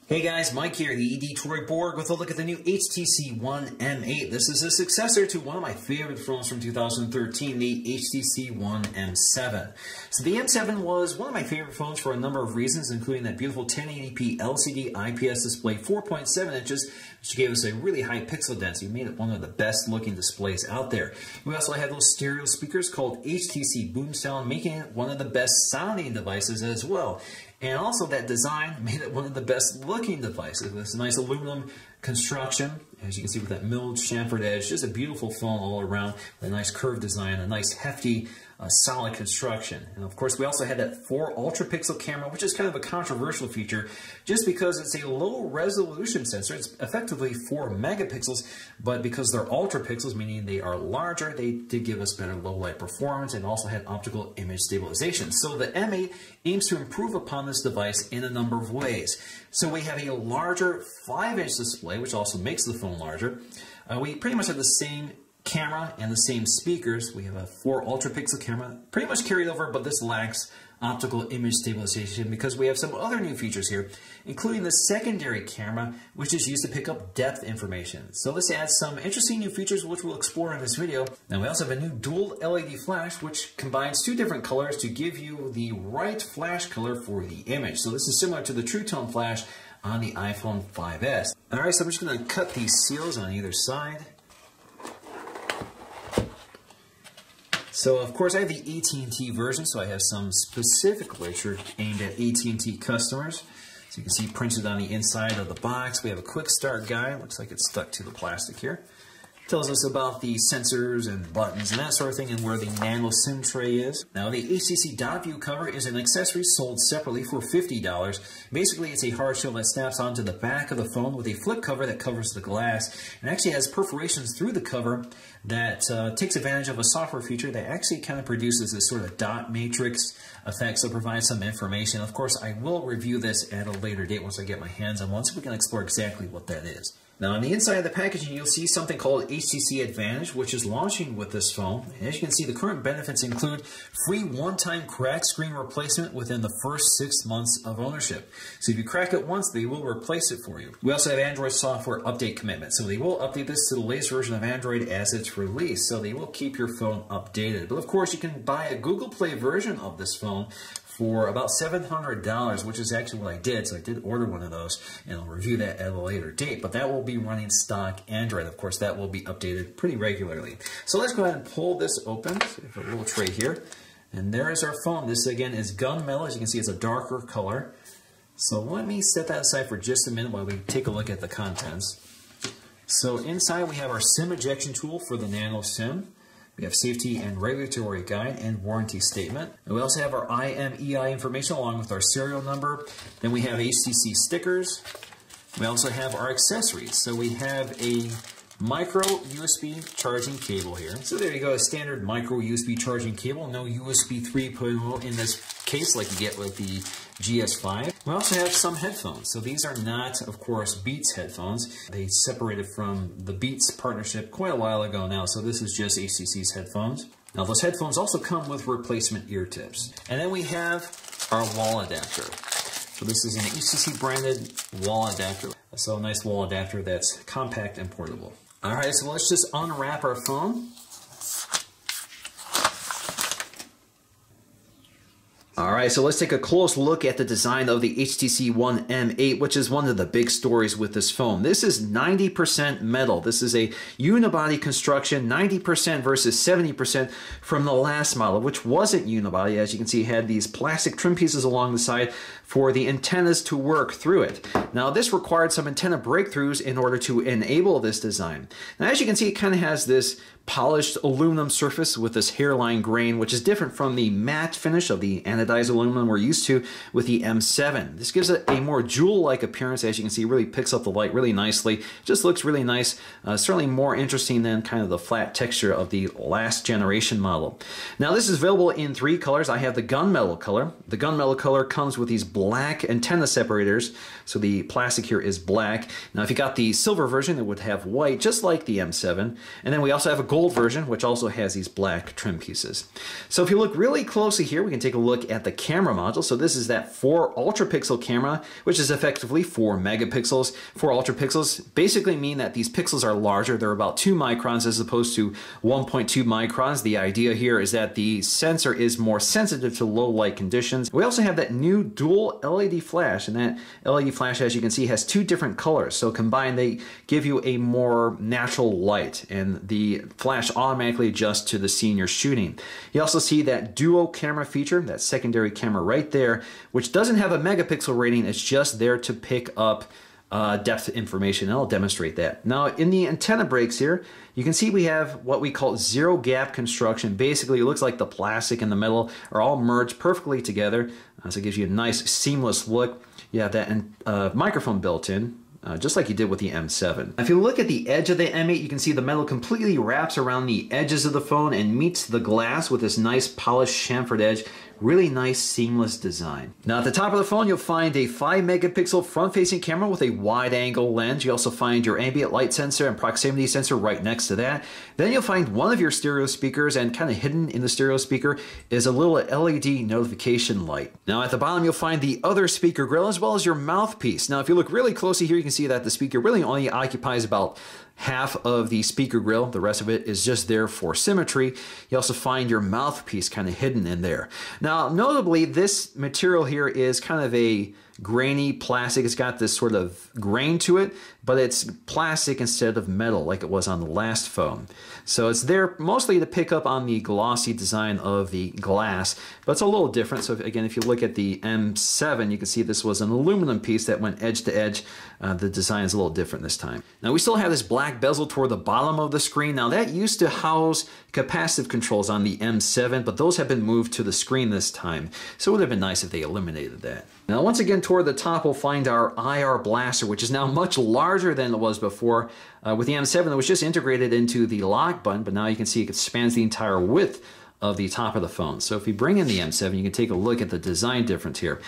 Hey guys, Mike here, the Detroit Borg, with a look at the new HTC One M8. This is a successor to one of my favorite phones from 2013, the HTC One M7. So the M7 was one of my favorite phones for a number of reasons, including that beautiful 1080p LCD IPS display, 4.7 inches, which gave us a really high pixel density, made it one of the best looking displays out there. We also had those stereo speakers called HTC Boom Sound, making it one of the best sounding devices as well. And also that design made it one of the best looking devices. This nice aluminum construction, as you can see with that milled chamfered edge. Just a beautiful phone all around, with a nice curved design, a nice hefty solid construction. And of course we also had that 4 ultra pixel camera, which is kind of a controversial feature just because it's a low resolution sensor. It's effectively 4 megapixels, but because they're ultra pixels, meaning they are larger, they did give us better low light performance and also had optical image stabilization. So the M8 aims to improve upon this device in a number of ways. So we have a larger 5-inch display, which also makes the phone larger. We pretty much have the same camera and the same speakers. We have a 4 ultra pixel camera, pretty much carried over, but this lacks optical image stabilization because we have some other new features here, including the secondary camera, which is used to pick up depth information. So this adds some interesting new features which we'll explore in this video. Now we also have a new dual LED flash, which combines 2 different colors to give you the right flash color for the image. So this is similar to the True Tone flash on the iPhone 5S. Alright, so I'm just going to cut these seals on either side. So of course I have the AT&T version, so I have some specific literature aimed at AT&T customers. So you can see printed on the inside of the box. We have a quick start guide. Looks like it's stuck to the plastic here. Tells us about the sensors and buttons and that sort of thing, and where the nano SIM tray is. Now the HTC Dot View cover is an accessory sold separately for $50. Basically it's a hard shell that snaps onto the back of the phone with a flip cover that covers the glass, and actually has perforations through the cover that takes advantage of a software feature that actually kind of produces this sort of dot matrix effect, so provides some information. Of course I will review this at a later date once I get my hands on one, so we can explore exactly what that is. Now on the inside of the packaging you'll see something called HTC Advantage, which is launching with this phone. And as you can see, the current benefits include free one-time cracked screen replacement within the first 6 months of ownership. So if you crack it once, they will replace it for you. We also have Android software update commitment, so they will update this to the latest version of Android as it's released, so they will keep your phone updated. But of course you can buy a Google Play version of this phone for about $700, which is actually what I did. So I did order one of those, and I'll review that at a later date. But that will be running stock Android. Of course, that will be updated pretty regularly. So let's go ahead and pull this open. So we have a little tray here. And there is our phone. This, again, is gunmetal. As you can see, it's a darker color. So let me set that aside for just a minute while we take a look at the contents. So inside, we have our SIM ejection tool for the nano SIM. We have safety and regulatory guide and warranty statement. And we also have our IMEI information along with our serial number. Then we have HTC stickers. We also have our accessories. So we have a micro USB charging cable here. So there you go, a standard micro USB charging cable. No USB 3.0 in this case like you get with the GS5. We also have some headphones. So these are not, of course, Beats headphones. They separated from the Beats partnership quite a while ago now, so this is just HTC's headphones. Now those headphones also come with replacement ear tips. And then we have our wall adapter. So this is an HTC branded wall adapter. So a nice wall adapter that's compact and portable. Alright, so let's just unwrap our phone. Alright, so let's take a close look at the design of the HTC One M8, which is one of the big stories with this phone. This is 90% metal. This is a unibody construction, 90% versus 70% from the last model, which wasn't unibody. As you can see, it had these plastic trim pieces along the side for the antennas to work through it. Now, this required some antenna breakthroughs in order to enable this design. Now, as you can see, it kind of has this polished aluminum surface with this hairline grain, which is different from the matte finish of the anodized aluminum we're used to with the M7. This gives it a more jewel-like appearance. As you can see, it really picks up the light really nicely. Just looks really nice. Certainly more interesting than kind of the flat texture of the last generation model. Now, this is available in 3 colors. I have the gunmetal color. The gunmetal color comes with these black antenna separators. So the plastic here is black. Now if you got the silver version, it would have white, just like the M7. And then we also have a gold version, which also has these black trim pieces. So if you look really closely here, we can take a look at the camera module. So this is that 4 ultra pixel camera, which is effectively 4 megapixels. 4 ultra pixels basically mean that these pixels are larger. They're about 2 microns as opposed to 1.2 microns. The idea here is that the sensor is more sensitive to low light conditions. We also have that new dual LED flash, and that LED flash, as you can see, has 2 different colors. So combined, they give you a more natural light, and the flash automatically adjusts to the scene you're shooting. You also see that dual camera feature, that secondary camera right there, which doesn't have a megapixel rating. It's just there to pick up depth information, and I'll demonstrate that. Now in the antenna breaks here, you can see we have what we call zero gap construction. Basically, it looks like the plastic and the metal are all merged perfectly together, so it gives you a nice seamless look. You have that microphone built in, just like you did with the M7. If you look at the edge of the M8, you can see the metal completely wraps around the edges of the phone and meets the glass with this nice polished chamfered edge. Really nice seamless design. Now at the top of the phone, you'll find a 5 megapixel front-facing camera with a wide-angle lens. You also find your ambient light sensor and proximity sensor right next to that. Then you'll find one of your stereo speakers, and kind of hidden in the stereo speaker is a little LED notification light. Now at the bottom, you'll find the other speaker grill as well as your mouthpiece. Now if you look really closely here, you can see that the speaker really only occupies about half of the speaker grill. The rest of it is just there for symmetry. You also find your mouthpiece kind of hidden in there. Now, notably, this material here is kind of a grainy plastic. It's got this sort of grain to it, but it's plastic instead of metal like it was on the last phone. So it's there mostly to pick up on the glossy design of the glass, but it's a little different. So again, if you look at the M7, you can see this was an aluminum piece that went edge to edge. The design is a little different this time. Now we still have this black bezel toward the bottom of the screen. Now that used to house capacitive controls on the M7, but those have been moved to the screen this time. So it would have been nice if they eliminated that. Now once again, toward the top, we'll find our IR blaster, which is now much larger than it was before. With the M7, it was just integrated into the lock button, but now you can see it spans the entire width of the top of the phone. So if you bring in the M7, you can take a look at the design difference here.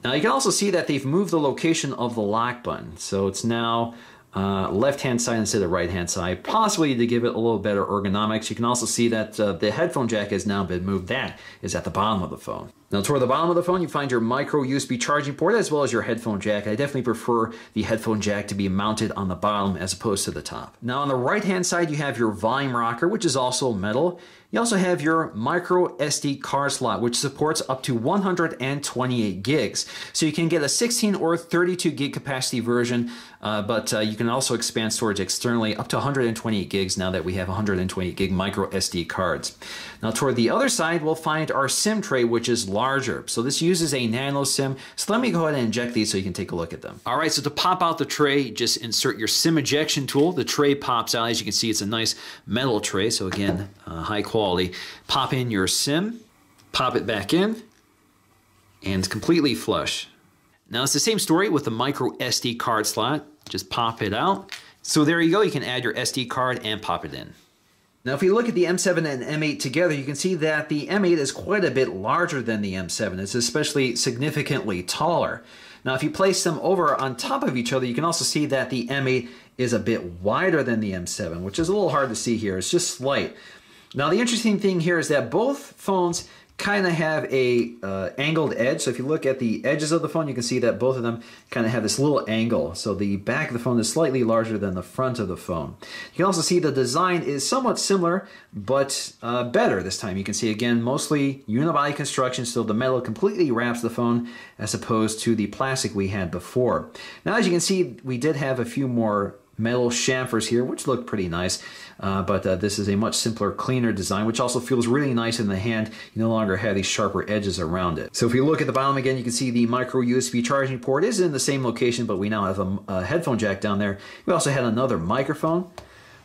Now you can also see that they've moved the location of the lock button. So it's now left-hand side instead of right-hand side, possibly to give it a little better ergonomics. You can also see that the headphone jack has now been moved. That is at the bottom of the phone. Now toward the bottom of the phone, you find your micro USB charging port as well as your headphone jack. I definitely prefer the headphone jack to be mounted on the bottom as opposed to the top. Now on the right-hand side, you have your volume rocker, which is also metal. You also have your micro SD card slot, which supports up to 128 gigs. So you can get a 16 or 32 gig capacity version, but you can also expand storage externally up to 128 gigs now that we have 128 gig micro SD cards. Now toward the other side, we'll find our SIM tray, which is larger. So this uses a nano SIM. So let me go ahead and inject these so you can take a look at them. All right, so to pop out the tray, just insert your SIM ejection tool. The tray pops out. As you can see, it's a nice metal tray. So again, high quality. Pop in your SIM, pop it back in, and it's completely flush. Now it's the same story with the micro SD card slot. Just pop it out. So there you go. You can add your SD card and pop it in. Now if you look at the M7 and M8 together, you can see that the M8 is quite a bit larger than the M7. It's especially significantly taller. Now if you place them over on top of each other, you can also see that the M8 is a bit wider than the M7, which is a little hard to see here. It's just slight. Now the interesting thing here is that both phones kind of have a angled edge. So if you look at the edges of the phone, you can see that both of them kind of have this little angle. So the back of the phone is slightly larger than the front of the phone. You can also see the design is somewhat similar, but better this time. You can see again, mostly unibody construction, so the metal completely wraps the phone as opposed to the plastic we had before. Now as you can see, we did have a few more metal chamfers here, which look pretty nice, but this is a much simpler, cleaner design, which also feels really nice in the hand. You no longer have these sharper edges around it. So if you look at the bottom again, you can see the micro USB charging port is in the same location, but we now have a headphone jack down there. We also had another microphone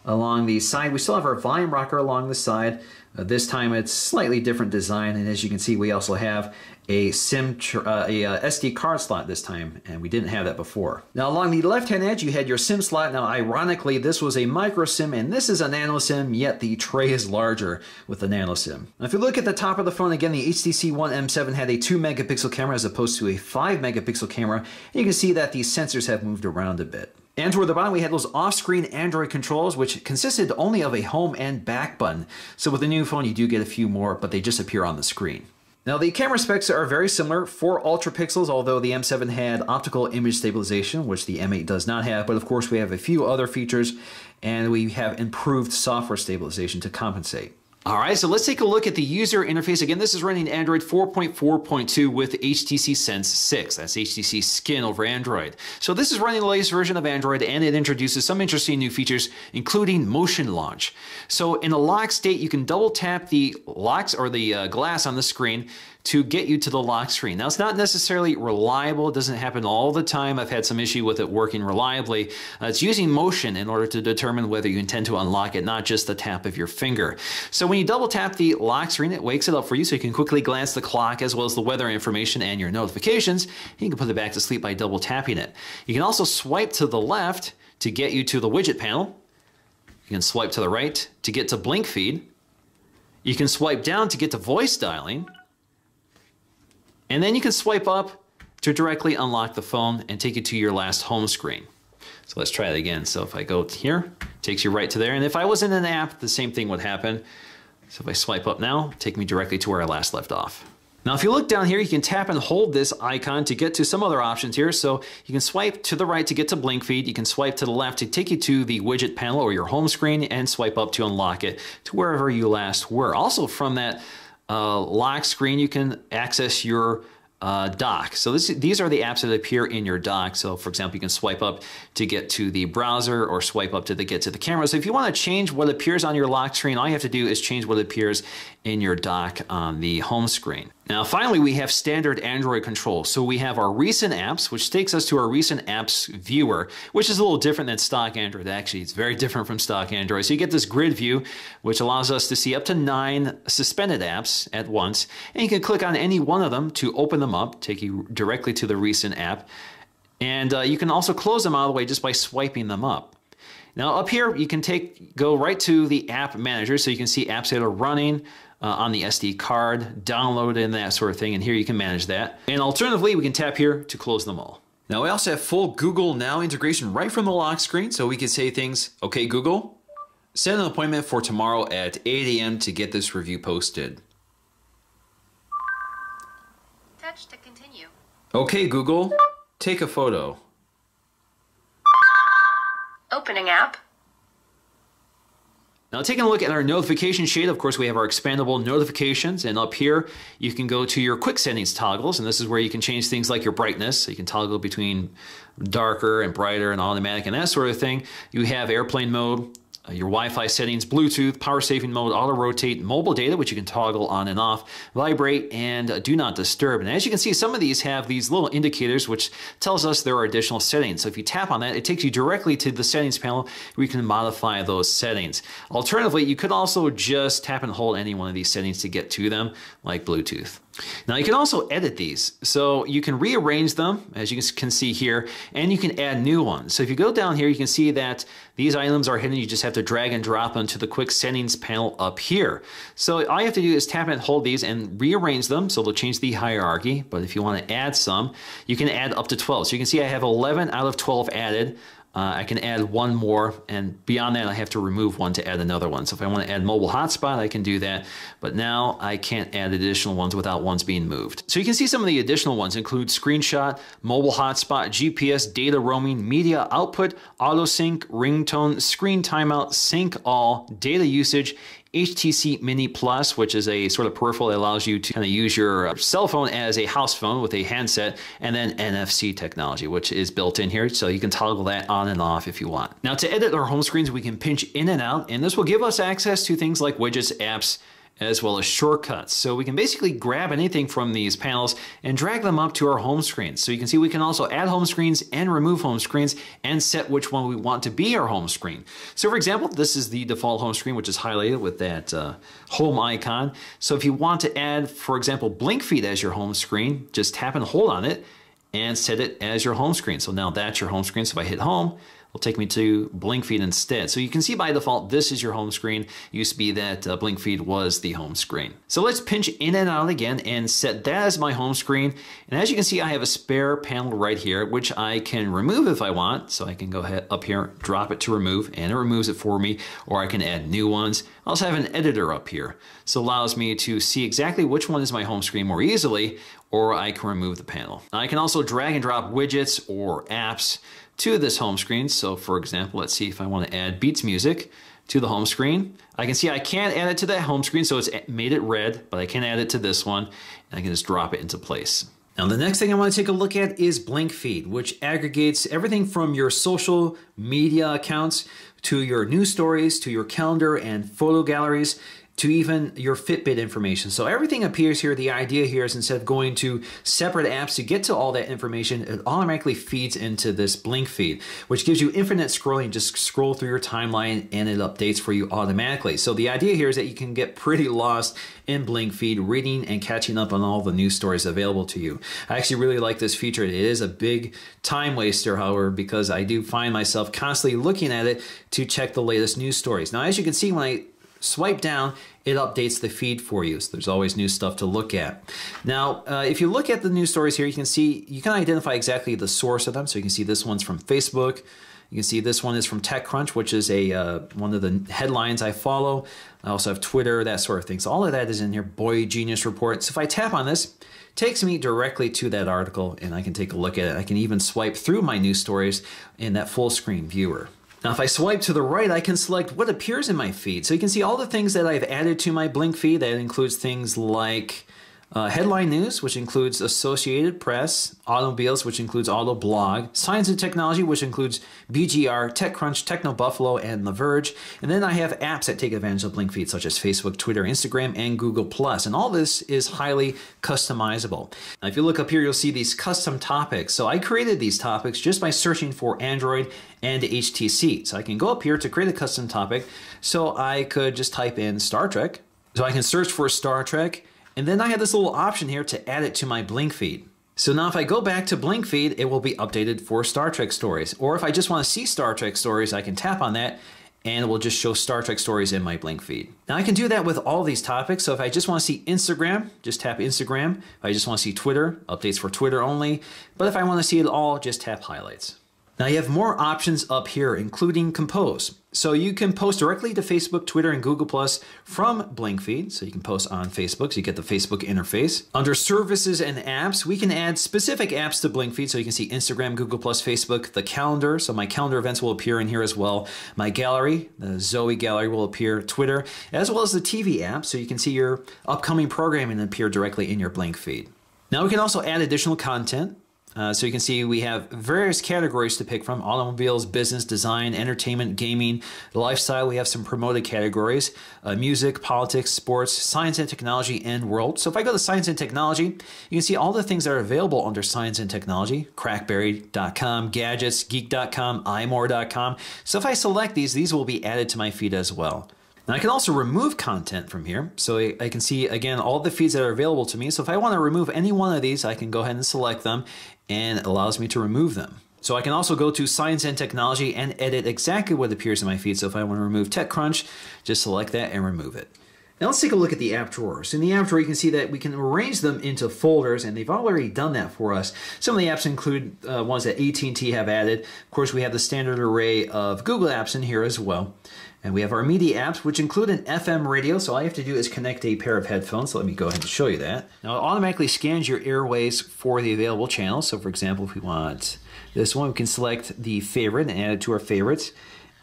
along the side. We still have our volume rocker along the side. This time it's slightly different design, and as you can see, we also have a SD card slot this time, and we didn't have that before. Now along the left-hand edge, you had your SIM slot. Now ironically, this was a micro SIM, and this is a nano SIM, yet the tray is larger with the nano SIM. Now if you look at the top of the phone, again, the HTC One M7 had a 2 megapixel camera as opposed to a 5 megapixel camera, and you can see that the sensors have moved around a bit. And toward the bottom, we had those off-screen Android controls, which consisted only of a home and back button. So with the new phone, you do get a few more, but they just appear on the screen. Now the camera specs are very similar, 4 ultra pixels, although the M7 had optical image stabilization, which the M8 does not have. But of course, we have a few other features, and we have improved software stabilization to compensate. All right, so let's take a look at the user interface. Again, this is running Android 4.4.2 with HTC Sense 6. That's HTC Skin over Android. So this is running the latest version of Android, and it introduces some interesting new features, including motion launch. So in a lock state, you can double tap the locks or the glass on the screen to get you to the lock screen. Now, it's not necessarily reliable. It doesn't happen all the time. I've had some issue with it working reliably. It's using motion in order to determine whether you intend to unlock it, not just the tap of your finger. So when you double tap the lock screen, it wakes it up for you so you can quickly glance the clock as well as the weather information and your notifications. And you can put it back to sleep by double tapping it. You can also swipe to the left to get you to the widget panel. You can swipe to the right to get to blink feed. You can swipe down to get to voice dialing. And then you can swipe up to directly unlock the phone and take you to your last home screen. So let's try it again. So if I go here, it takes you right to there. And if I was in an app, the same thing would happen. So if I swipe up now, take me directly to where I last left off. Now, if you look down here, you can tap and hold this icon to get to some other options here. So you can swipe to the right to get to blink feed. You can swipe to the left to take you to the widget panel or your home screen, and swipe up to unlock it to wherever you last were. Also from that lock screen, you can access your dock. So these are the apps that appear in your dock. So for example, you can swipe up to get to the browser or swipe up to get to the camera. So if you want to change what appears on your lock screen, all you have to do is change what appears in your dock on the home screen. Now finally, we have standard Android controls. So we have our recent apps, which takes us to our recent apps viewer, which is a little different than stock Android. Actually, it's very different from stock Android. So you get this grid view, which allows us to see up to 9 suspended apps at once. And you can click on any one of them to open them up, take you directly to the recent app. And you can also close them out of the way just by swiping them up. Now up here, you can go right to the app manager, so you can see apps that are running on the SD card, download and that sort of thing, and here you can manage that. And alternatively, we can tap here to close them all. Now we also have full Google Now integration right from the lock screen, so we can say things, okay Google, set an appointment for tomorrow at 8 a.m. to get this review posted. Touch to continue. Okay Google, take a photo. Opening app. Now taking a look at our notification shade, of course we have our expandable notifications, and up here you can go to your quick settings toggles, and this is where you can change things like your brightness. So you can toggle between darker and brighter and automatic and that sort of thing. You have airplane mode, your Wi-Fi settings, Bluetooth, power saving mode, auto rotate, mobile data, which you can toggle on and off, vibrate, and do not disturb. And as you can see, some of these have these little indicators which tells us there are additional settings. So if you tap on that, it takes you directly to the settings panel where you can modify those settings. Alternatively, you could also just tap and hold any one of these settings to get to them, like Bluetooth. Now you can also edit these, so you can rearrange them, as you can see here, and you can add new ones. So if you go down here, you can see that these items are hidden. You just have to drag and drop them to the quick settings panel up here. So all you have to do is tap and hold these and rearrange them, so they'll change the hierarchy. But if you want to add some, you can add up to 12. So you can see I have 11 out of 12 added. I can add one more, and beyond that I have to remove one to add another one. So if I want to add mobile hotspot, I can do that, but now I can't add additional ones without ones being moved. So you can see some of the additional ones include screenshot, mobile hotspot, GPS, data roaming, media output, auto sync, ringtone, screen timeout, sync all, data usage, HTC Mini Plus, which is a sort of peripheral that allows you to kind of use your cell phone as a house phone with a handset, and then NFC technology, which is built in here, so you can toggle that on and off if you want. Now to edit our home screens, we can pinch in and out, and this will give us access to things like widgets, apps, as well as shortcuts. So we can basically grab anything from these panels and drag them up to our home screen. So you can see we can also add home screens and remove home screens and set which one we want to be our home screen. So for example, this is the default home screen, which is highlighted with that home icon. So if you want to add, for example, Blink Feed as your home screen, just tap and hold on it and set it as your home screen. So now that's your home screen. So if I hit home, will take me to Blink Feed instead. So you can see by default, this is your home screen. It used to be that Blink Feed was the home screen. So let's pinch in and out again and set that as my home screen. And as you can see, I have a spare panel right here, which I can remove if I want. So I can go ahead up here, drop it to remove, and it removes it for me, or I can add new ones. I also have an editor up here. So it allows me to see exactly which one is my home screen more easily, or I can remove the panel. Now I can also drag and drop widgets or apps to this home screen. So for example, let's see if I want to add Beats music to the home screen. I can see I can't add it to that home screen, so it's made it red, but I can add it to this one, and I can just drop it into place. Now the next thing I want to take a look at is Blink Feed, which aggregates everything from your social media accounts to your news stories, to your calendar and photo galleries, to even your Fitbit information. So everything appears here. The idea here is instead of going to separate apps to get to all that information, it automatically feeds into this Blink Feed, which gives you infinite scrolling. Just scroll through your timeline and it updates for you automatically. So the idea here is that you can get pretty lost in Blink Feed, reading and catching up on all the news stories available to you. I actually really like this feature. It is a big time waster, however, because I do find myself constantly looking at it to check the latest news stories. Now, as you can see, when I swipe down, it updates the feed for you. So there's always new stuff to look at. Now, if you look at the news stories here, you can see, you can identify exactly the source of them. So you can see this one's from Facebook. You can see this one is from TechCrunch, which is one of the headlines I follow. I also have Twitter, that sort of thing. So all of that is in here. Boy Genius Report. So if I tap on this, it takes me directly to that article and I can take a look at it. I can even swipe through my news stories in that full screen viewer. Now, if I swipe to the right, I can select what appears in my feed. So you can see all the things that I've added to my Blink Feed. That includes things like headline news, which includes Associated Press, automobiles, which includes Autoblog, science and technology, which includes BGR, TechCrunch, TechnoBuffalo, and The Verge. And then I have apps that take advantage of Blink Feed, such as Facebook, Twitter, Instagram, and Google+. And all this is highly customizable. Now, if you look up here, you'll see these custom topics. So I created these topics just by searching for Android and HTC. So I can go up here to create a custom topic. So I could just type in Star Trek. So I can search for Star Trek. And then I have this little option here to add it to my Blink Feed. So now if I go back to Blink Feed, it will be updated for Star Trek stories. Or if I just want to see Star Trek stories, I can tap on that and it will just show Star Trek stories in my Blink Feed. Now I can do that with all these topics. So if I just want to see Instagram, just tap Instagram. If I just want to see Twitter, updates for Twitter only. But if I want to see it all, just tap highlights. Now you have more options up here, including Compose. So you can post directly to Facebook, Twitter, and Google Plus from Blink Feed. So you can post on Facebook, so you get the Facebook interface. Under Services and Apps, we can add specific apps to Blink Feed. So you can see Instagram, Google Plus, Facebook, the calendar. So my calendar events will appear in here as well. My gallery, the Zoe gallery will appear, Twitter, as well as the TV app. So you can see your upcoming programming appear directly in your Blink Feed. Now we can also add additional content. So you can see we have various categories to pick from: automobiles, business, design, entertainment, gaming, lifestyle. We have some promoted categories: music, politics, sports, science and technology, and world. So if I go to science and technology, you can see all the things that are available under science and technology: crackberry.com, gadgets, geek.com, imore.com. So if I select these will be added to my feed as well. Now I can also remove content from here. So I can see, again, all the feeds that are available to me. So if I want to remove any one of these, I can go ahead and select them, and it allows me to remove them. So I can also go to Science and Technology and edit exactly what appears in my feed. So if I want to remove TechCrunch, just select that and remove it. Now let's take a look at the app drawers. In the app drawer, you can see that we can arrange them into folders, and they've already done that for us. Some of the apps include ones that AT&T have added. Of course, we have the standard array of Google apps in here as well. And we have our media apps, which include an FM radio. So all you have to do is connect a pair of headphones. So let me go ahead and show you that. Now it automatically scans your airways for the available channels. So for example, if we want this one, we can select the favorite and add it to our favorites.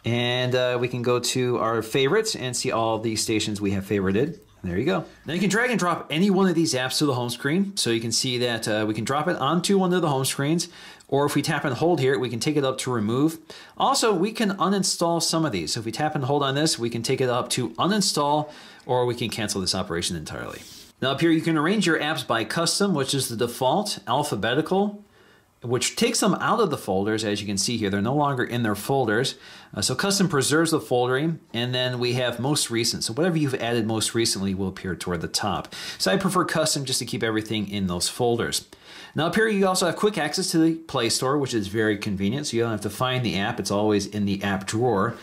And we can go to our favorites and see all the stations we have favorited. There you go. Now you can drag and drop any one of these apps to the home screen. So you can see that we can drop it onto one of the home screens, Or if we tap and hold here, we can take it up to remove. Also, we can uninstall some of these. So if we tap and hold on this, we can take it up to uninstall, or we can cancel this operation entirely. Now up here, you can arrange your apps by custom, which is the default, alphabetical, which takes them out of the folders. As you can see here, they're no longer in their folders. So custom preserves the foldering, and then we have most recent. So whatever you've added most recently will appear toward the top. So I prefer custom just to keep everything in those folders. Now up here, you also have quick access to the Play Store, which is very convenient. So you don't have to find the app. It's always in the app drawer.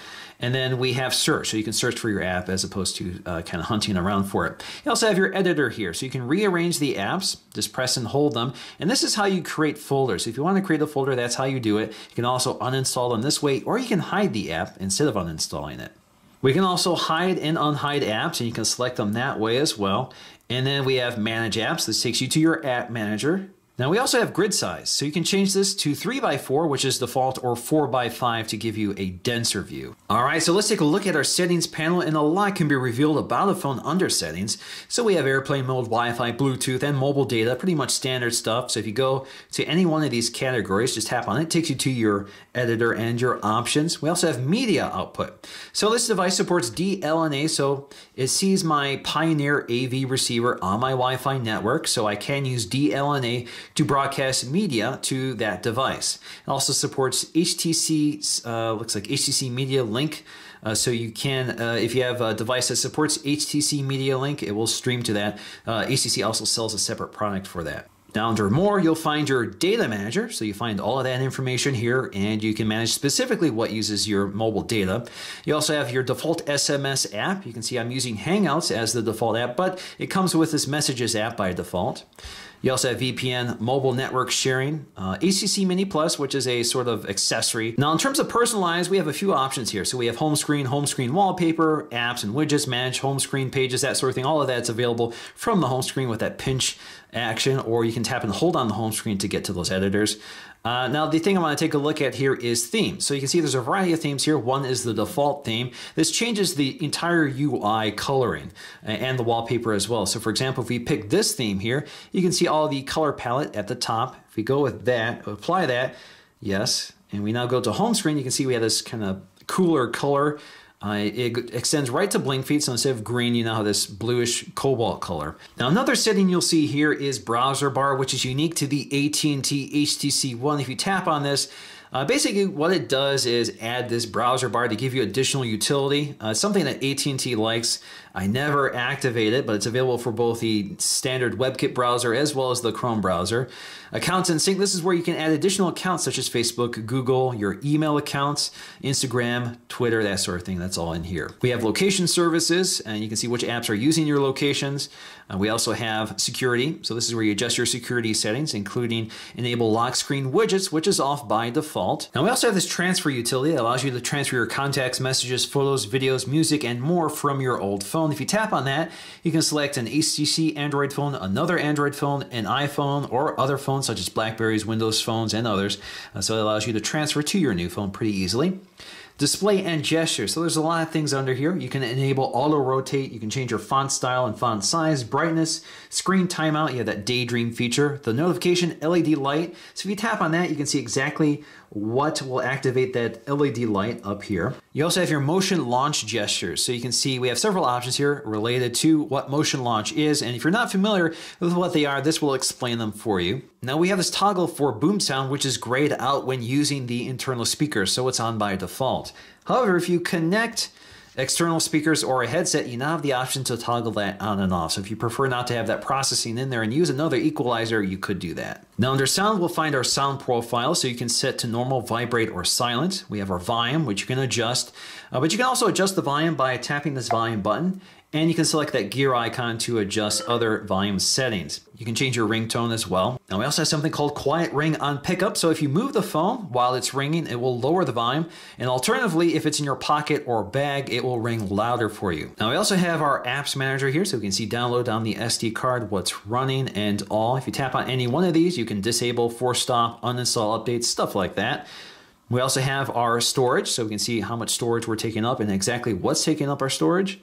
And then we have search, so you can search for your app as opposed to kind of hunting around for it. You also have your editor here, so you can rearrange the apps, just press and hold them. And this is how you create folders. If you want to create a folder, that's how you do it. You can also uninstall them this way, or you can hide the app instead of uninstalling it. We can also hide and unhide apps, and you can select them that way as well. And then we have manage apps. This takes you to your app manager. Now we also have grid size, so you can change this to 3x4, which is default, or 4x5 to give you a denser view. All right, so let's take a look at our settings panel, and a lot can be revealed about a phone under settings. So we have airplane mode, Wi-Fi, Bluetooth, and mobile data, pretty much standard stuff. So if you go to any one of these categories, just tap on it, it takes you to your editor and your options. We also have media output. So this device supports DLNA, so it sees my Pioneer AV receiver on my Wi-Fi network, so I can use DLNA to broadcast media to that device. It also supports HTC, looks like HTC Media Link. So you can, if you have a device that supports HTC Media Link, it will stream to that. HTC also sells a separate product for that. Now under more, you'll find your data manager. So you find all of that information here, and you can manage specifically what uses your mobile data. You also have your default SMS app. You can see I'm using Hangouts as the default app, but it comes with this Messages app by default. You also have VPN, mobile network sharing, HTC Mini Plus, which is a sort of accessory. Now, in terms of personalized, we have a few options here. So we have home screen wallpaper, apps and widgets, manage home screen pages, that sort of thing. All of that's available from the home screen with that pinch action, or you can tap and hold on the home screen to get to those editors. Now, the thing I want to take a look at here is themes. So you can see there's a variety of themes here. One is the default theme. This changes the entire UI coloring and the wallpaper as well. So for example, if we pick this theme here, you can see all the color palette at the top. If we go with that, apply that, yes, and we now go to home screen, you can see we have this kind of cooler color. It extends right to blink feed, so instead of green, you now have this bluish cobalt color. Now, another setting you'll see here is browser bar, which is unique to the AT&T HTC One. If you tap on this, basically what it does is add this browser bar to give you additional utility. Something that AT&T likes. I never activate it, but it's available for both the standard WebKit browser as well as the Chrome browser. Accounts and sync, this is where you can add additional accounts such as Facebook, Google, your email accounts, Instagram, Twitter, that sort of thing. That's all in here. We have location services, and you can see which apps are using your locations. We also have security. So this is where you adjust your security settings, including enable lock screen widgets, which is off by default. Now we also have this transfer utility that allows you to transfer your contacts, messages, photos, videos, music, and more from your old phone. If you tap on that, you can select an HTC Android phone, another Android phone, an iPhone, or other phones such as Blackberries, Windows phones, and others. So it allows you to transfer to your new phone pretty easily. Display and gesture. So there's a lot of things under here. You can enable auto rotate. You can change your font style and font size, brightness, screen timeout. You have that daydream feature, the notification LED light. So if you tap on that, you can see exactly what will activate that LED light up here. You also have your motion launch gestures. So you can see we have several options here related to what motion launch is. And if you're not familiar with what they are, this will explain them for you. Now we have this toggle for boom sound, which is grayed out when using the internal speaker, so it's on by default. However, if you connect external speakers or a headset, you now have the option to toggle that on and off. So if you prefer not to have that processing in there and use another equalizer, you could do that. Now under sound, we'll find our sound profile. So you can set to normal, vibrate, or silent. We have our volume, which you can adjust, but you can also adjust the volume by tapping this volume button. And you can select that gear icon to adjust other volume settings. You can change your ringtone as well. Now we also have something called quiet ring on pickup. So if you move the phone while it's ringing, it will lower the volume. And alternatively, if it's in your pocket or bag, it will ring louder for you. Now we also have our apps manager here. So we can see download on the SD card, what's running and all. If you tap on any one of these, you can disable, force stop, uninstall updates, stuff like that. We also have our storage. So we can see how much storage we're taking up and exactly what's taking up our storage.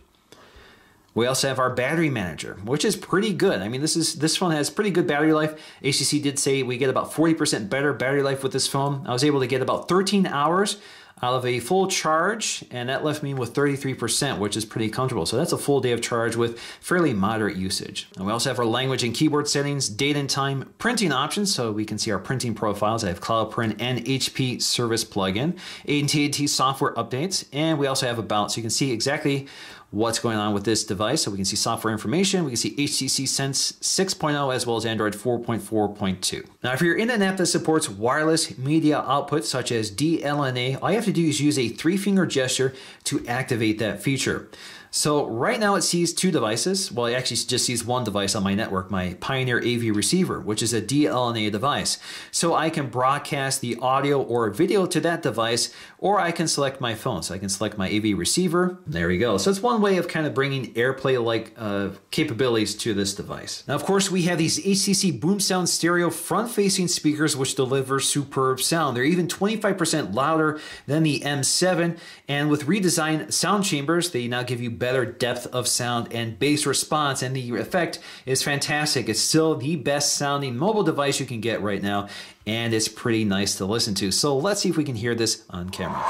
We also have our battery manager, which is pretty good. I mean, this phone has pretty good battery life. HTC did say we get about 40% better battery life with this phone. I was able to get about 13 hours out of a full charge, and that left me with 33%, which is pretty comfortable. So that's a full day of charge with fairly moderate usage. And we also have our language and keyboard settings, date and time, printing options, so we can see our printing profiles. I have Cloud Print and HP Service plugin, AT&T software updates, and we also have About, so you can see exactly what's going on with this device. So we can see software information, we can see HTC Sense 6.0 as well as Android 4.4.2. Now, if you're in an app that supports wireless media output such as DLNA, all you have to do is use a 3-finger gesture to activate that feature. So right now it sees 2 devices. Well, it actually just sees 1 device on my network, my Pioneer AV receiver, which is a DLNA device. So I can broadcast the audio or video to that device, or I can select my phone. So I can select my AV receiver. There we go. So it's one way of kind of bringing AirPlay-like capabilities to this device. Now, of course, we have these HTC Boom Sound Stereo front-facing speakers, which deliver superb sound. They're even 25% louder than the M7. And with redesigned sound chambers, they now give you better depth of sound and bass response, and the effect is fantastic. It's still the best sounding mobile device you can get right now, and it's pretty nice to listen to. So let's see if we can hear this on camera.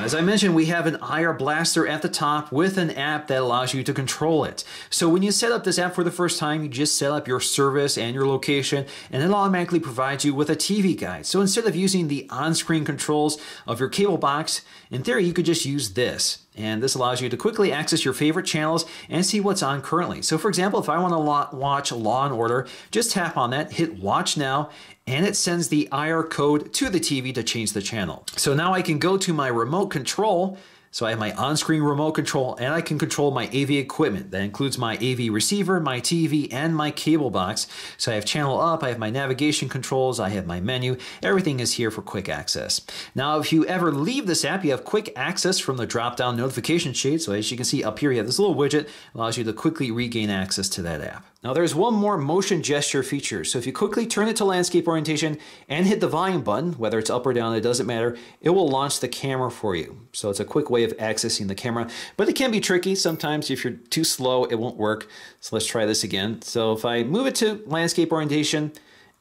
As I mentioned, we have an IR blaster at the top with an app that allows you to control it. So when you set up this app for the first time, you just set up your service and your location, and it automatically provides you with a TV guide. So instead of using the on-screen controls of your cable box, in theory, you could just use this. And this allows you to quickly access your favorite channels and see what's on currently. So for example, if I want to watch Law & Order, just tap on that, hit Watch Now, and it sends the IR code to the TV to change the channel. So now I can go to my remote control. So I have my on-screen remote control, and I can control my AV equipment. That includes my AV receiver, my TV, and my cable box. So I have channel up, I have my navigation controls, I have my menu. Everything is here for quick access. Now, if you ever leave this app, you have quick access from the drop-down notification shade. So as you can see up here, you have this little widget that allows you to quickly regain access to that app. Now there's one more motion gesture feature. So if you quickly turn it to landscape orientation and hit the volume button, whether it's up or down, it doesn't matter, it will launch the camera for you. So it's a quick way of accessing the camera, but it can be tricky. Sometimes if you're too slow, it won't work. So let's try this again. So if I move it to landscape orientation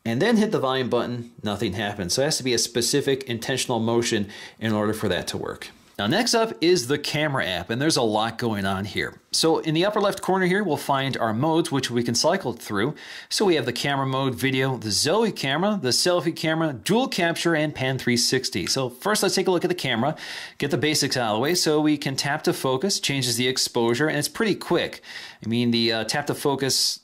and then hit the volume button, nothing happens. So it has to be a specific intentional motion in order for that to work. Now next up is the camera app, and there's a lot going on here. So in the upper left corner here, we'll find our modes, which we can cycle through. So we have the camera mode, video, the Zoe camera, the selfie camera, dual capture, and pan 360. So first let's take a look at the camera, get the basics out of the way. So we can tap to focus, changes the exposure, and it's pretty quick. I mean, the tap to focus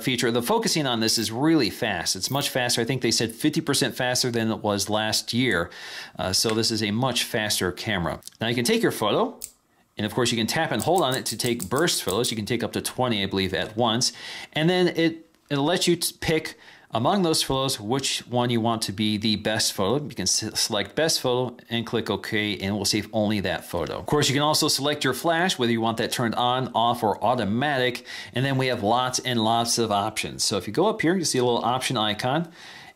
feature, the focusing on this is really fast. It's much faster. I think they said 50% faster than it was last year. So this is a much faster camera. Now you can take your photo, and of course you can tap and hold on it to take burst photos. You can take up to 20, I believe, at once. And then it'll let you pick among those photos which one you want to be the best photo. You can select best photo and click OK, and we'll save only that photo. Of course, you can also select your flash, whether you want that turned on, off, or automatic. And then we have lots and lots of options. So if you go up here, you see a little option icon.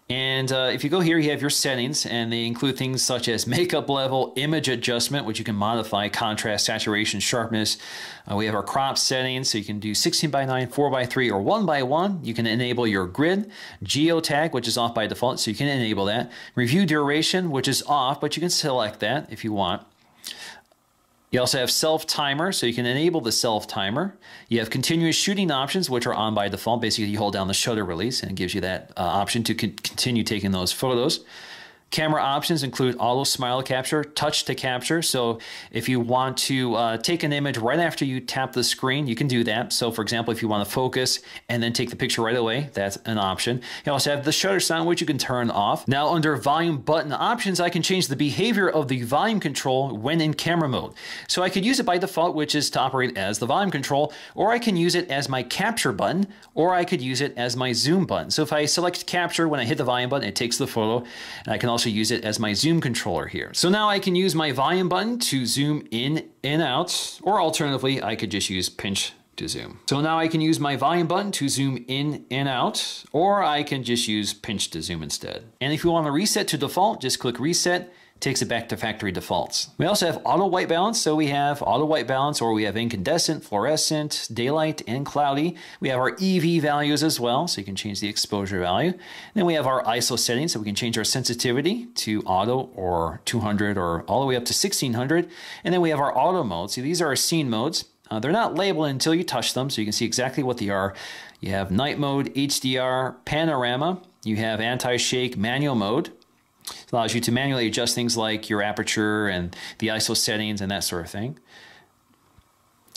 And if you go here, you have your settings, and they include things such as makeup level, image adjustment, which you can modify, contrast, saturation, sharpness. We have our crop settings, so you can do 16:9, 4:3, or 1:1. You can enable your grid, geotag, which is off by default, so you can enable that. Review duration, which is off, but you can select that if you want. You also have self-timer, so you can enable the self-timer. You have continuous shooting options, which are on by default. Basically, you hold down the shutter release, and it gives you that option to continue taking those photos. Camera options include auto smile capture, touch to capture. So if you want to take an image right after you tap the screen, you can do that. So for example, if you want to focus and then take the picture right away, that's an option. You also have the shutter sound, which you can turn off. Now under volume button options, I can change the behavior of the volume control when in camera mode. So I could use it by default, which is to operate as the volume control, or I can use it as my capture button, or I could use it as my zoom button. So if I select capture, when I hit the volume button, it takes the photo, and I can also use it as my zoom controller here. So now I can use my volume button to zoom in and out, or alternatively, I could just use pinch to zoom. So now I can use my volume button to zoom in and out, or I can just use pinch to zoom instead. And if you want to reset to default, just click reset. Takes it back to factory defaults. We also have auto white balance. So we have auto white balance, or we have incandescent, fluorescent, daylight, and cloudy. We have our EV values as well, so you can change the exposure value. And then we have our ISO settings, so we can change our sensitivity to auto or 200 or all the way up to 1600. And then we have our auto modes. So these are our scene modes. They're not labeled until you touch them, so you can see exactly what they are. You have night mode, HDR, panorama. You have anti-shake, manual mode. It allows you to manually adjust things like your aperture and the ISO settings and that sort of thing.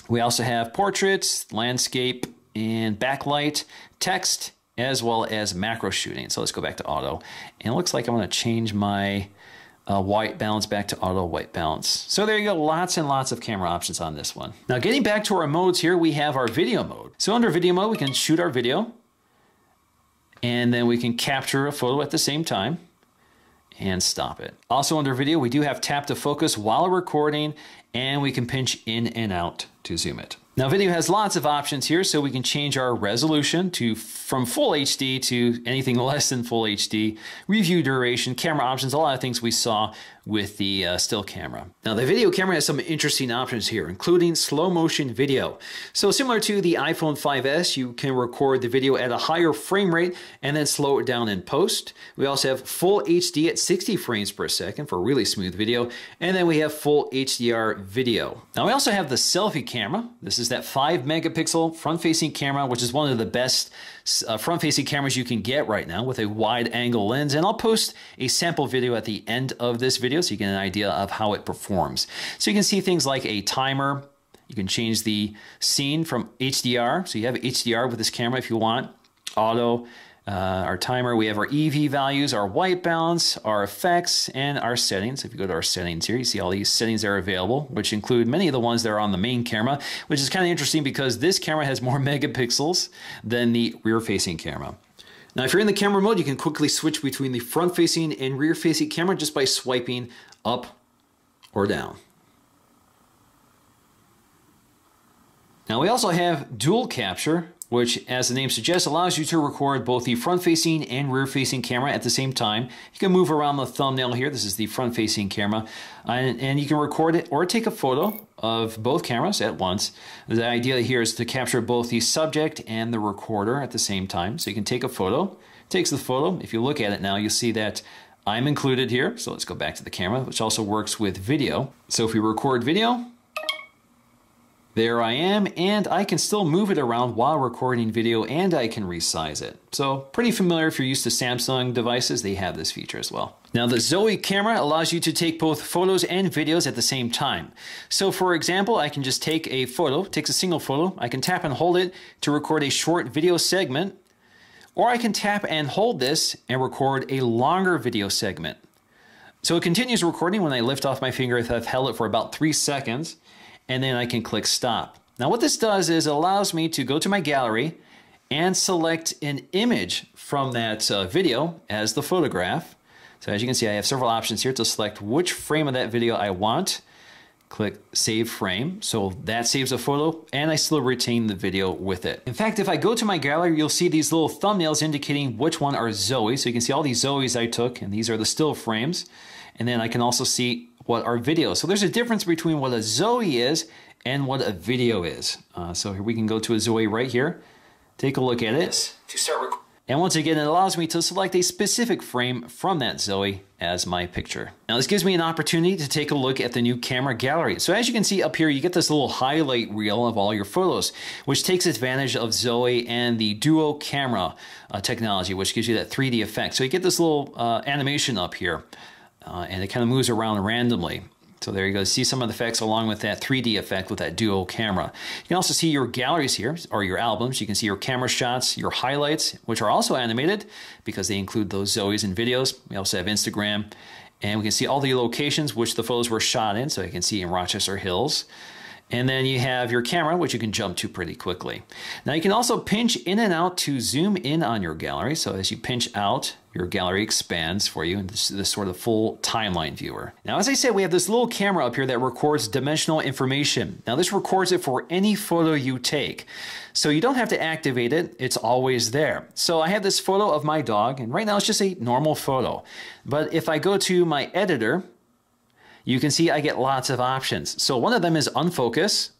We also have portraits, landscape, and backlight, text, as well as macro shooting. So let's go back to auto. And it looks like I want to change my white balance back to auto white balance. So there you go, lots and lots of camera options on this one. Now getting back to our modes here, we have our video mode. So under video mode, we can shoot our video, and then we can capture a photo at the same time and stop it. Also under video, we do have tap to focus while recording, and we can pinch in and out to zoom it. Now video has lots of options here, so we can change our resolution from full HD to anything less than full HD, review duration, camera options, a lot of things we saw with the still camera. Now the video camera has some interesting options here, including slow motion video. So similar to the iPhone 5S, you can record the video at a higher frame rate and then slow it down in post. We also have full HD at 60 frames per second for really smooth video, and then we have full HDR video. Now we also have the selfie camera. This is that 5 megapixel front-facing camera, which is one of the best front-facing cameras you can get right now with a wide-angle lens. And I'll post a sample video at the end of this video so you get an idea of how it performs. So you can see things like a timer. You can change the scene from HDR. So you have HDR with this camera if you want. Auto. Our timer, we have our EV values, our white balance, our effects, and our settings. If you go to our settings here, you see all these settings that are available, which include many of the ones that are on the main camera, which is kind of interesting because this camera has more megapixels than the rear-facing camera. Now, if you're in the camera mode, you can quickly switch between the front-facing and rear-facing camera just by swiping up or down. Now, we also have dual capture, which, as the name suggests, allows you to record both the front-facing and rear-facing camera at the same time. You can move around the thumbnail here. This is the front-facing camera. And you can record it or take a photo of both cameras at once. The idea here is to capture both the subject and the recorder at the same time. So you can take a photo. It takes the photo. If you look at it now, you'll see that I'm included here. So let's go back to the camera, which also works with video. So if we record video, there I am, and I can still move it around while recording video, and I can resize it. So pretty familiar if you're used to Samsung devices, they have this feature as well. Now the Zoe camera allows you to take both photos and videos at the same time. So for example, I can just take a photo, takes a single photo, I can tap and hold it to record a short video segment, or I can tap and hold this and record a longer video segment. So it continues recording when I lift off my finger if I've held it for about 3 seconds. And then I can click stop. Now what this does is it allows me to go to my gallery and select an image from that video as the photograph. So as you can see, I have several options here to select which frame of that video I want. Click save frame. So that saves a photo and I still retain the video with it. In fact, if I go to my gallery, you'll see these little thumbnails indicating which one are Zoe. So you can see all these Zoes I took, and these are the still frames. And then I can also see what are videos. So there's a difference between what a Zoe is and what a video is. So here we can go to a Zoe right here. Take a look at it. And once again, it allows me to select a specific frame from that Zoe as my picture. Now this gives me an opportunity to take a look at the new camera gallery. So as you can see up here, you get this little highlight reel of all your photos, which takes advantage of Zoe and the duo camera technology, which gives you that 3D effect. So you get this little animation up here, and it kind of moves around randomly. So there you go. See some of the effects along with that 3D effect with that dual camera. You can also see your galleries here, or your albums. You can see your camera shots, your highlights, which are also animated because they include those Zoes and videos. We also have Instagram, and we can see all the locations which the photos were shot in. So you can see in Rochester Hills. And then you have your camera, which you can jump to pretty quickly. Now you can also pinch in and out to zoom in on your gallery. So as you pinch out, your gallery expands for you in this sort of full timeline viewer. Now, as I said, we have this little camera up here that records dimensional information. Now this records it for any photo you take. So you don't have to activate it, it's always there. So I have this photo of my dog, and right now it's just a normal photo. But if I go to my editor, you can see I get lots of options. So one of them is unfocus.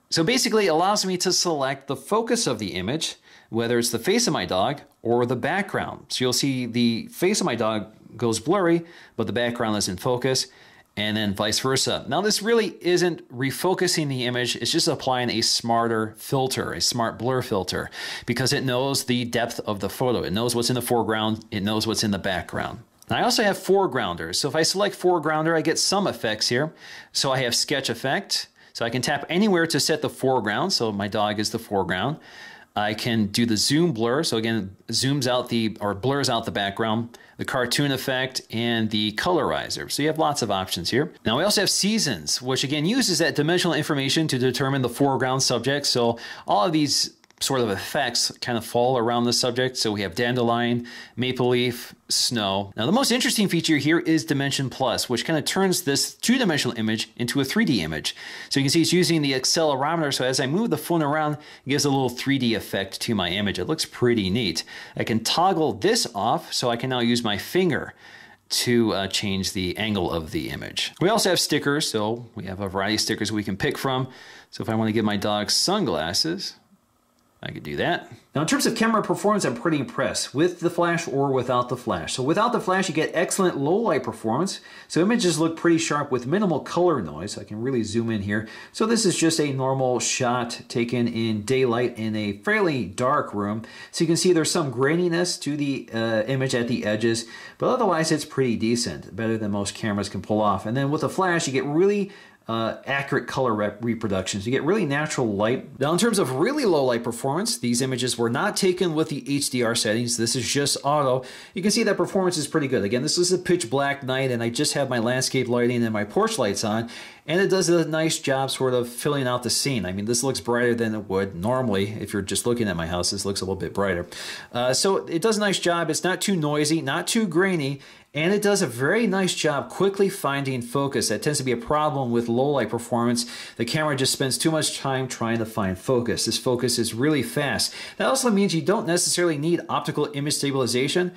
So basically it allows me to select the focus of the image, whether it's the face of my dog or the background. So you'll see the face of my dog goes blurry, but the background is in focus, and then vice versa. Now this really isn't refocusing the image, it's just applying a smarter filter, a smart blur filter, because it knows the depth of the photo. It knows what's in the foreground, it knows what's in the background. Now I also have foregrounders. So if I select foregrounder, I get some effects here. So I have sketch effect. So I can tap anywhere to set the foreground. So my dog is the foreground. I can do the zoom blur. So again, zooms out or blurs out the background, the cartoon effect, and the colorizer. So you have lots of options here. Now we also have seasons, which again uses that dimensional information to determine the foreground subject. So all of these sort of effects kind of fall around the subject. So we have dandelion, maple leaf, snow. Now the most interesting feature here is Dimension Plus, which kind of turns this two-dimensional image into a 3D image. So you can see it's using the accelerometer, so as I move the phone around, it gives a little 3D effect to my image. It looks pretty neat. I can toggle this off, so I can now use my finger to change the angle of the image. We also have stickers, so we have a variety of stickers we can pick from. So if I want to give my dog sunglasses, I could do that. Now in terms of camera performance, I'm pretty impressed with the flash or without the flash. So without the flash, you get excellent low light performance. So images look pretty sharp with minimal color noise. I can really zoom in here. So this is just a normal shot taken in daylight in a fairly dark room. So you can see there's some graininess to the image at the edges, but otherwise it's pretty decent, better than most cameras can pull off. And then with the flash, you get really accurate color reproductions. You get really natural light. Now in terms of really low light performance, these images were not taken with the HDR settings. This is just auto. You can see that performance is pretty good. Again, this is a pitch black night and I just have my landscape lighting and my porch lights on, and it does a nice job sort of filling out the scene. I mean, this looks brighter than it would normally. If you're just looking at my house, this looks a little bit brighter. So it does a nice job. It's not too noisy, not too grainy, and it does a very nice job quickly finding focus. That tends to be a problem with low light performance. The camera just spends too much time trying to find focus. This focus is really fast. That also means you don't necessarily need optical image stabilization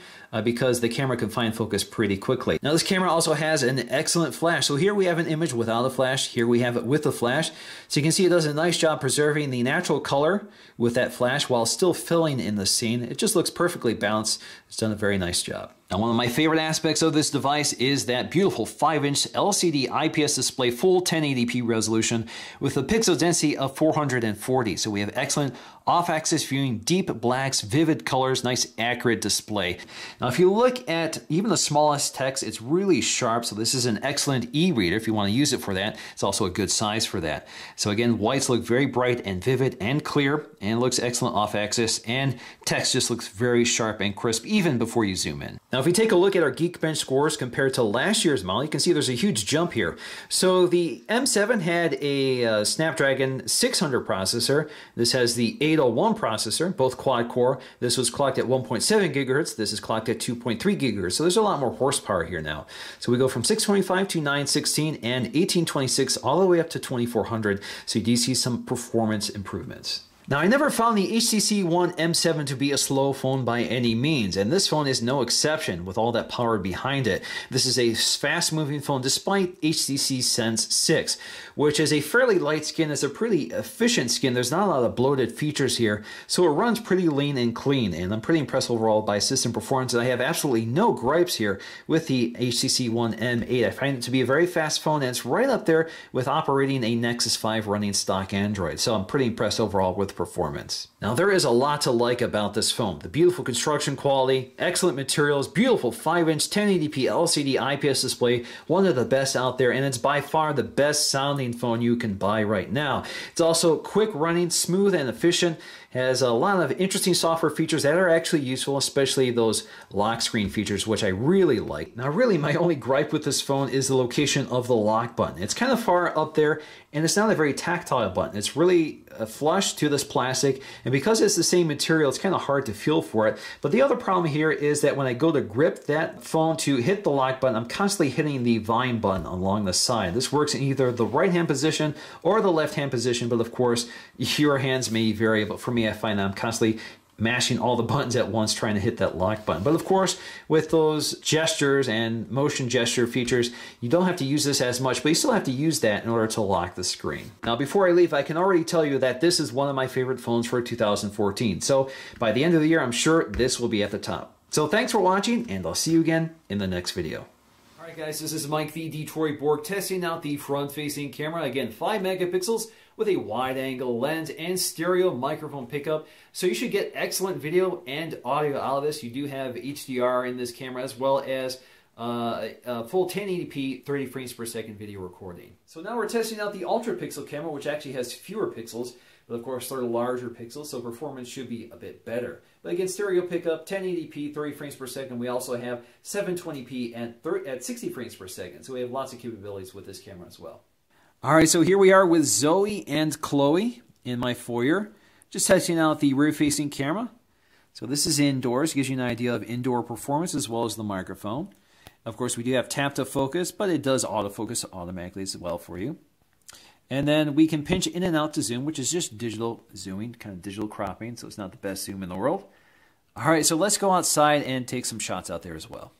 because the camera can find focus pretty quickly. Now this camera also has an excellent flash. So here we have an image without a flash. Here we have it with a flash. So you can see it does a nice job preserving the natural color with that flash while still filling in the scene. It just looks perfectly balanced. It's done a very nice job. Now, one of my favorite aspects of this device is that beautiful 5-inch LCD IPS display, full 1080p resolution with a pixel density of 440. So we have excellent off-axis viewing, deep blacks, vivid colors, nice accurate display. Now, if you look at even the smallest text, it's really sharp. So this is an excellent e-reader if you want to use it for that. It's also a good size for that. So again, whites look very bright and vivid and clear, and it looks excellent off-axis, and text just looks very sharp and crisp even before you zoom in. Now, if we take a look at our Geekbench scores compared to last year's model, you can see there's a huge jump here. So the M7 had a Snapdragon 600 processor. This has the 801 processor, both quad-core. This was clocked at 1.7 gigahertz. This is clocked at 2.3 gigahertz. So there's a lot more horsepower here now. So we go from 625 to 916 and 1826 all the way up to 2400. So you do see some performance improvements. Now, I never found the HTC One M7 to be a slow phone by any means, and this phone is no exception with all that power behind it. This is a fast-moving phone despite HTC Sense 6, which is a fairly light skin. It's a pretty efficient skin. There's not a lot of bloated features here, so it runs pretty lean and clean, and I'm pretty impressed overall by system performance. I have absolutely no gripes here with the HTC One M8. I find it to be a very fast phone, and it's right up there with operating a Nexus 5 running stock Android, so I'm pretty impressed overall with performance. Now, there is a lot to like about this phone. The beautiful construction quality, excellent materials, beautiful 5-inch 1080p LCD IPS display, one of the best out there, and it's by far the best sounding phone you can buy right now. It's also quick running, smooth and efficient, has a lot of interesting software features that are actually useful, especially those lock screen features, which I really like. Now, really, my only gripe with this phone is the location of the lock button. It's kind of far up there, and it's not a very tactile button. It's really flush to this plastic, and because it's the same material, it's kind of hard to feel for it. But the other problem here is that when I go to grip that phone to hit the lock button, I'm constantly hitting the volume button along the side. This works in either the right-hand position or the left-hand position, but of course, your hands may vary. But for me, I find I'm constantly mashing all the buttons at once trying to hit that lock button. But of course, with those gestures and motion gesture features, you don't have to use this as much, but you still have to use that in order to lock the screen. Now, before I leave, I can already tell you that this is one of my favorite phones for 2014. So by the end of the year, I'm sure this will be at the top. So thanks for watching, and I'll see you again in the next video. Alright guys, this is Mike the Detroit Borg testing out the front-facing camera. Again, 5 megapixels with a wide-angle lens and stereo microphone pickup. So you should get excellent video and audio out of this. You do have HDR in this camera, as well as a full 1080p 30 frames per second video recording. So now we're testing out the ultra pixel camera, which actually has fewer pixels, but of course they're larger pixels, so performance should be a bit better. But again, stereo pickup, 1080p 30 frames per second. We also have 720p at 60 frames per second. So we have lots of capabilities with this camera as well. All right, so here we are with Zoe and Chloe in my foyer, just testing out the rear-facing camera. So this is indoors, gives you an idea of indoor performance as well as the microphone. Of course, we do have tap to focus, but it does autofocus automatically as well for you. And then we can pinch in and out to zoom, which is just digital zooming, kind of digital cropping, so it's not the best zoom in the world. All right, so let's go outside and take some shots out there as well.